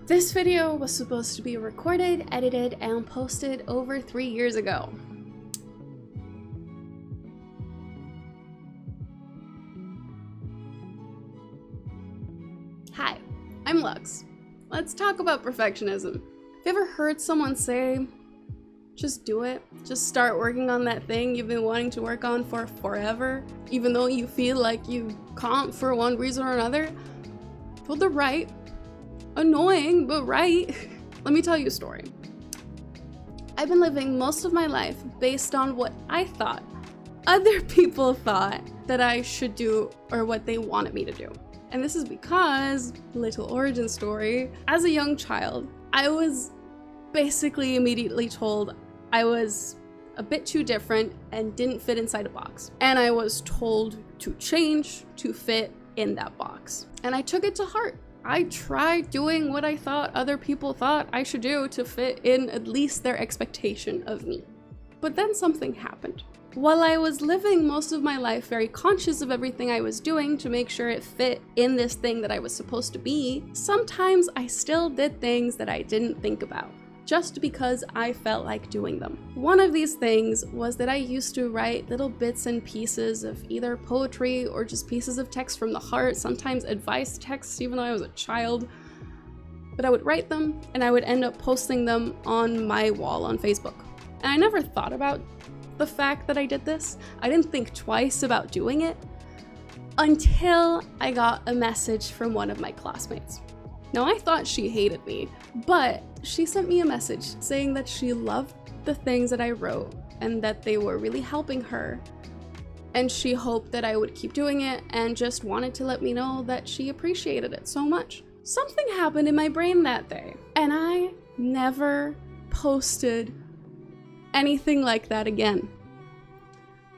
This video was supposed to be recorded, edited, and posted over 3 years ago. Hi, I'm Lux. Let's talk about perfectionism. Have you ever heard someone say, just do it? Just start working on that thing you've been wanting to work on for forever, even though you feel like you can't for one reason or another? Well, they're right. Annoying, but right. Let me tell you a story. I've been living most of my life based on what I thought other people thought that I should do or what they wanted me to do. And this is because, little origin story, as a young child, I was basically immediately told I was a bit too different and didn't fit inside a box. And I was told to change to fit in that box. And I took it to heart. I tried doing what I thought other people thought I should do to fit in at least their expectation of me. But then something happened. While I was living most of my life very conscious of everything I was doing to make sure it fit in this thing that I was supposed to be, sometimes I still did things that I didn't think about, just because I felt like doing them. One of these things was that I used to write little bits and pieces of either poetry or just pieces of text from the heart, sometimes advice texts, even though I was a child. But I would write them and I would end up posting them on my wall on Facebook. And I never thought about the fact that I did this. I didn't think twice about doing it until I got a message from one of my classmates. Now, I thought she hated me, but she sent me a message saying that she loved the things that I wrote and that they were really helping her. And she hoped that I would keep doing it and just wanted to let me know that she appreciated it so much. Something happened in my brain that day, and I never posted anything like that again.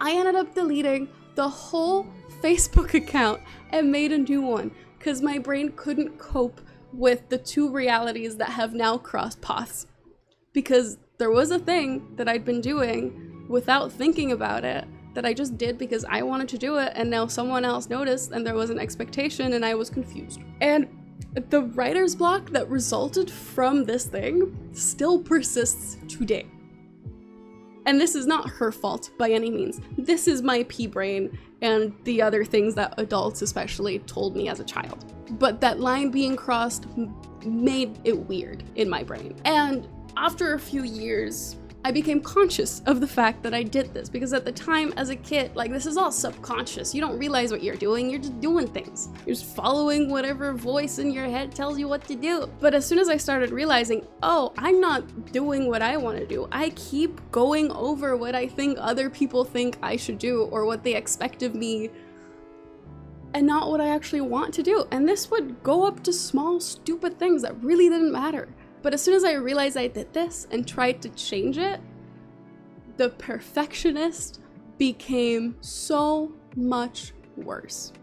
I ended up deleting the whole Facebook account and made a new one because my brain couldn't cope with the two realities that have now crossed paths. Because there was a thing that I'd been doing without thinking about it, that I just did because I wanted to do it, and now someone else noticed and there was an expectation and I was confused. And the writer's block that resulted from this thing still persists today. And this is not her fault by any means. This is my pea brain and the other things that adults especially told me as a child. But that line being crossed made it weird in my brain. And after a few years, I became conscious of the fact that I did this, because at the time as a kid, like, this is all subconscious. You don't realize what you're doing, you're just doing things. You're just following whatever voice in your head tells you what to do. But as soon as I started realizing, oh, I'm not doing what I want to do, I keep going over what I think other people think I should do or what they expect of me, and not what I actually want to do. And this would go up to small, stupid things that really didn't matter. But as soon as I realized I did this and tried to change it, the perfectionist became so much worse.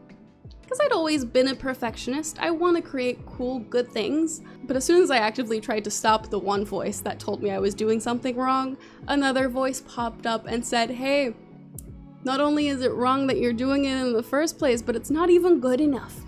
Because I'd always been a perfectionist. I want to create cool, good things. But as soon as I actively tried to stop the one voice that told me I was doing something wrong, another voice popped up and said, hey, not only is it wrong that you're doing it in the first place, but it's not even good enough.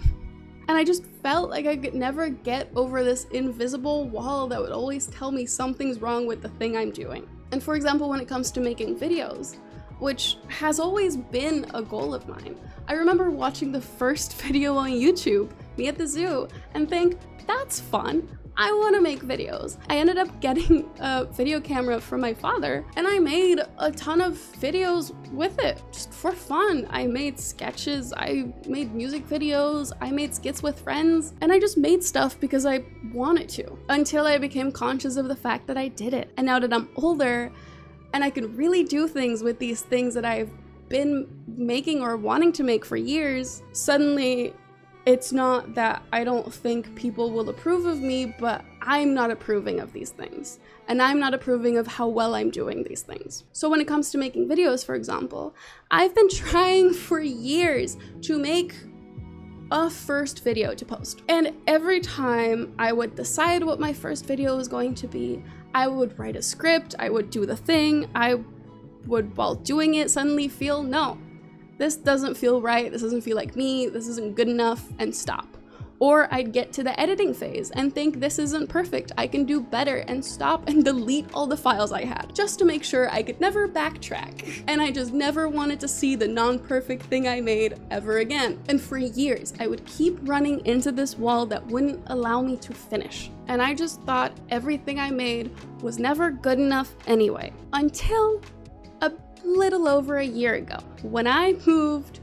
And I just felt like I could never get over this invisible wall that would always tell me something's wrong with the thing I'm doing. And for example, when it comes to making videos, which has always been a goal of mine, I remember watching the first video on YouTube, me at the zoo, and think, that's fun. I want to make videos. I ended up getting a video camera from my father, and I made a ton of videos with it, just for fun. I made sketches, I made music videos, I made skits with friends, and I just made stuff because I wanted to, until I became conscious of the fact that I did it. And now that I'm older, and I can really do things with these things that I've been making or wanting to make for years, suddenly it's not that I don't think people will approve of me, but I'm not approving of these things. And I'm not approving of how well I'm doing these things. So when it comes to making videos, for example, I've been trying for years to make a first video to post. And every time I would decide what my first video was going to be, I would write a script, I would do the thing, I would, while doing it, suddenly feel, no, this doesn't feel right, this doesn't feel like me, this isn't good enough, and stop. Or I'd get to the editing phase and think this isn't perfect, I can do better, and stop and delete all the files I had, just to make sure I could never backtrack. And I just never wanted to see the non-perfect thing I made ever again. And for years, I would keep running into this wall that wouldn't allow me to finish. And I just thought everything I made was never good enough anyway. Until a little over a year ago, when I moved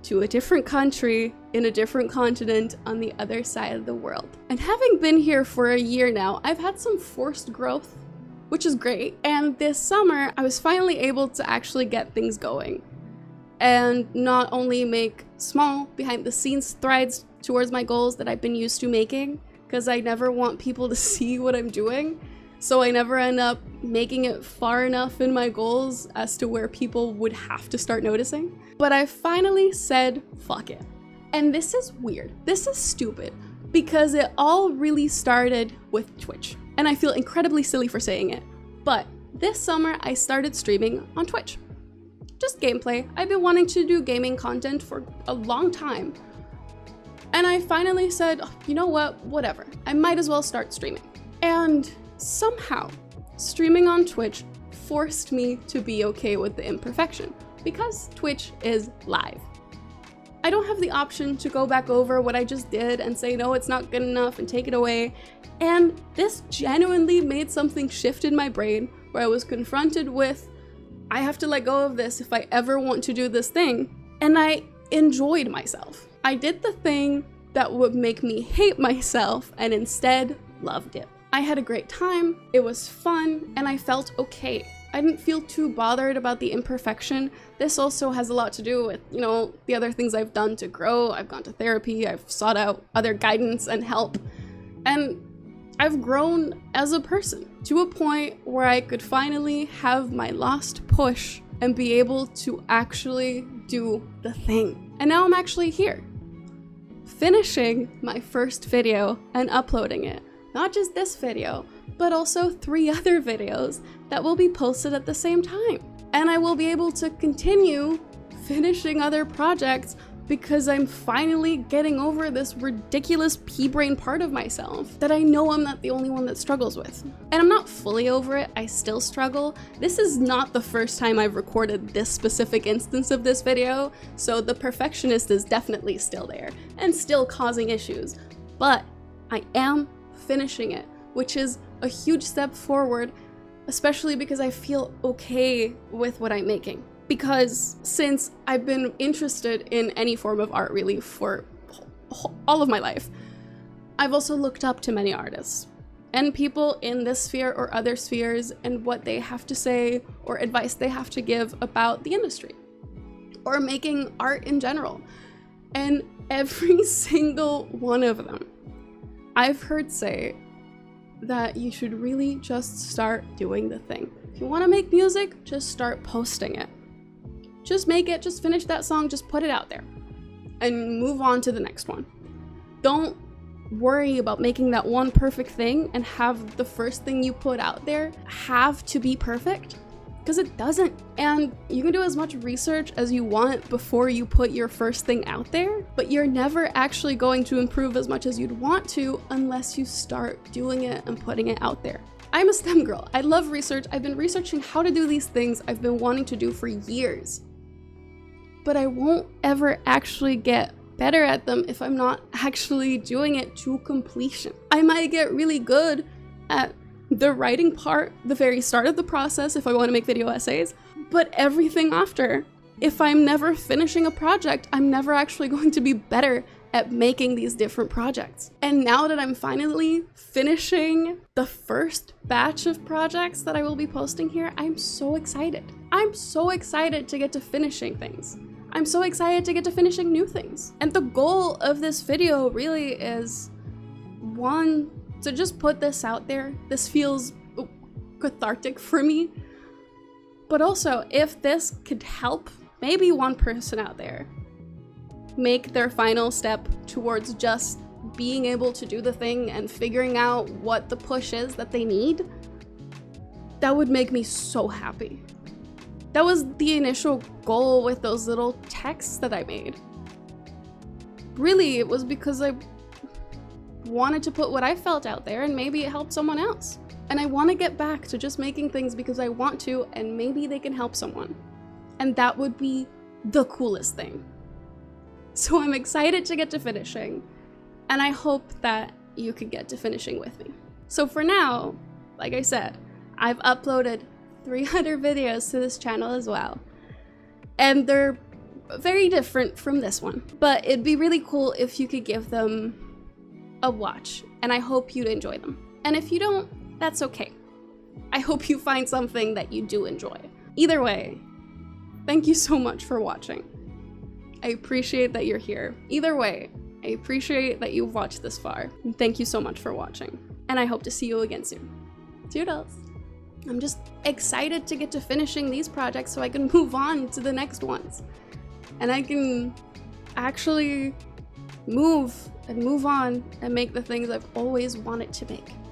to a different country in a different continent on the other side of the world. And having been here for a year now, I've had some forced growth, which is great. And this summer, I was finally able to actually get things going and not only make small behind the scenes strides towards my goals that I've been used to making, because I never want people to see what I'm doing. So I never end up making it far enough in my goals as to where people would have to start noticing. But I finally said, fuck it. And this is weird. This is stupid because it all really started with Twitch. And I feel incredibly silly for saying it. But this summer I started streaming on Twitch. Just gameplay. I've been wanting to do gaming content for a long time. And I finally said, oh, you know what, whatever. I might as well start streaming. And somehow, streaming on Twitch forced me to be okay with the imperfection because Twitch is live. I don't have the option to go back over what I just did and say, no, it's not good enough and take it away. And this genuinely made something shift in my brain where I was confronted with, I have to let go of this if I ever want to do this thing. And I enjoyed myself. I did the thing that would make me hate myself and instead loved it. I had a great time, it was fun, and I felt okay. I didn't feel too bothered about the imperfection. This also has a lot to do with, the other things I've done to grow. I've gone to therapy, I've sought out other guidance and help, and I've grown as a person to a point where I could finally have my last push and be able to actually do the thing. And now I'm actually here, finishing my first video and uploading it. Not just this video, but also 3 other videos that will be posted at the same time. And I will be able to continue finishing other projects because I'm finally getting over this ridiculous pea-brain part of myself that I know I'm not the only one that struggles with. And I'm not fully over it, I still struggle. This is not the first time I've recorded this specific instance of this video, so the perfectionist is definitely still there and still causing issues. But I am finishing it, which is a huge step forward, especially because I feel okay with what I'm making. Because since I've been interested in any form of art really for all of my life, I've also looked up to many artists and people in this sphere or other spheres and what they have to say or advice they have to give about the industry or making art in general. And every single one of them I've heard say that you should really just start doing the thing. If you want to make music, just start posting it. Just make it, just finish that song, just put it out there and move on to the next one. Don't worry about making that one perfect thing and have the first thing you put out there have to be perfect, because it doesn't. And you can do as much research as you want before you put your first thing out there, but you're never actually going to improve as much as you'd want to unless you start doing it and putting it out there. I'm a STEM girl. I love research. I've been researching how to do these things I've been wanting to do for years. But I won't ever actually get better at them if I'm not actually doing it to completion. I might get really good at the writing part, the very start of the process if I want to make video essays, but everything after, if I'm never finishing a project, I'm never actually going to be better at making these different projects. And now that I'm finally finishing the first batch of projects that I will be posting here, I'm so excited. I'm so excited to get to finishing things. I'm so excited to get to finishing new things. And the goal of this video really is, one, to just put this out there. This feels cathartic for me. But also, if this could help maybe one person out there make their final step towards just being able to do the thing and figuring out what the push is that they need, that would make me so happy. That was the initial goal with those little texts that I made. Really, it was because I wanted to put what I felt out there, and maybe it helped someone else. And I want to get back to just making things because I want to, and maybe they can help someone. And that would be the coolest thing. So I'm excited to get to finishing, and I hope that you could get to finishing with me. So for now, like I said, I've uploaded 300 videos to this channel as well. And they're very different from this one, but it'd be really cool if you could give them a watch, and I hope you'd enjoy them. And if you don't, that's okay. I hope you find something that you do enjoy. Either way, thank you so much for watching. I appreciate that you're here. Either way, I appreciate that you've watched this far. And thank you so much for watching. And I hope to see you again soon. Toodles. I'm just excited to get to finishing these projects so I can move on to the next ones. And I can actually move on and make the things I've always wanted to make.